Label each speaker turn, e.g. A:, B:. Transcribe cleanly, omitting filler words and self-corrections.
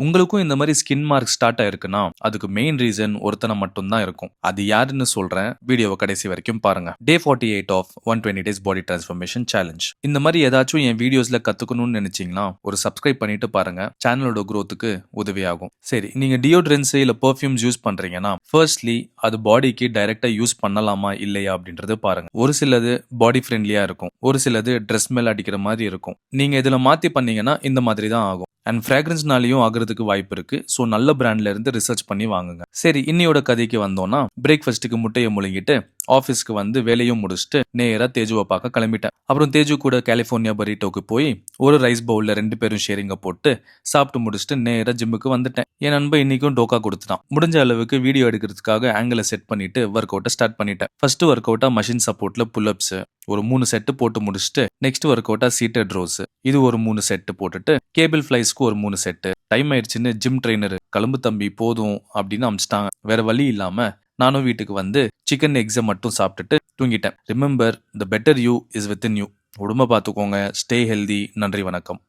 A: உங்களுக்கும் இந்த மாதிரி ஸ்கின் மார்க் ஸ்டார்ட் ஆயிருக்குன்னா அதுக்கு மெயின் ரீசன் ஒருத்தனை மட்டும் தான் இருக்கும். அது யாருன்னு சொல்றேன், வீடியோவை கடைசி வரைக்கும் பாருங்க. Day 48 of 120 days body transformation challenge. இந்த மாதிரி ஏதாச்சும் என் வீடியோஸ்ல கத்துக்கணும்னு நினைச்சீங்கன்னா ஒரு சப்ஸ்கிரைப் பண்ணிட்டு பாருங்க, சேனலோட growthக்கு உதவியாகும். சரி, நீங்க டியோட்ரன்ஸ் இல்ல பெர்ஃப்யூம்ஸ் யூஸ் பண்றீங்கன்னா ஃபர்ஸ்ட்லி அது பாடிக்கு டைரக்டா யூஸ் பண்ணலாமா இல்லையா அப்படின்றது பாருங்க. ஒரு சிலது பாடி ஃப்ரெண்ட்லியா இருக்கும், ஒரு சிலது ட்ரெஸ் மேல அடிக்கிற மாதிரி இருக்கும். நீங்க இதுல மாத்தி பண்ணீங்கன்னா இந்த மாதிரி தான் ஆகும். அண்ட் ஃப்ராக்ரன்ஸ்னாலையும் ஆகிறதுக்கு வாய்ப்பு இருக்கு. ஸோ நல்ல பிராண்ட்ல இருந்து ரிசர்ச் பண்ணி வாங்குங்க. சரி, இன்னையோட கதைக்கு வந்தோம்னா பிரேக்ஃபாஸ்ட்டுக்கு முட்டையை முழுங்கிட்டு ஆஃபீஸ்க்கு வந்து வேலையும் முடிச்சுட்டு நேரா தேஜுவை பார்க்க கிளம்பிட்டேன். அப்புறம் தேஜு கூட கலிஃபோர்னியா பரீட்டோக்கு போய் ஒரு ரைஸ் பவுல்ல 2 பேரும் ஷேரிங்க போட்டு சாப்பிட்டு முடிச்சுட்டு நேரா ஜிம்முக்கு வந்துட்டேன். என் நண்பன் இன்னைக்கும் டோக்கா கொடுத்துட்டான். முடிஞ்ச அளவுக்கு வீடியோ எடுக்கிறதுக்காக ஆங்கிளை செட் பண்ணிட்டு ஒர்க் அவுட்டை ஸ்டார்ட் பண்ணிட்டேன். ஃபர்ஸ்ட் ஒர்க் அவுட்டா மஷின் சப்போர்ட்ல புல்அப்ஸ் ஒரு 3 செட்டு போட்டு முடிச்சுட்டு நெக்ஸ்ட் ஒர்க் அவுட்டா சீட்டட் ரோஸ் இது ஒரு 3 செட்டு போட்டுட்டு கேபிள் ஃபிளைஸ்க்கு ஒரு 3 செட்டு. டைம் ஆயிடுச்சுன்னு ஜிம் ட்ரெயினர் கிளம்பு தம்பி போதும் அப்படின்னு அமிச்சிட்டாங்க. வேற வழி இல்லாம நானும் வீட்டுக்கு வந்து சிக்கன் எக்ஸை மட்டும் சாப்பிட்டுட்டு தூங்கிட்டேன். Remember, the better you is within you. உடம்ப பார்த்துக்கோங்க. Stay healthy. நன்றி, வணக்கம்.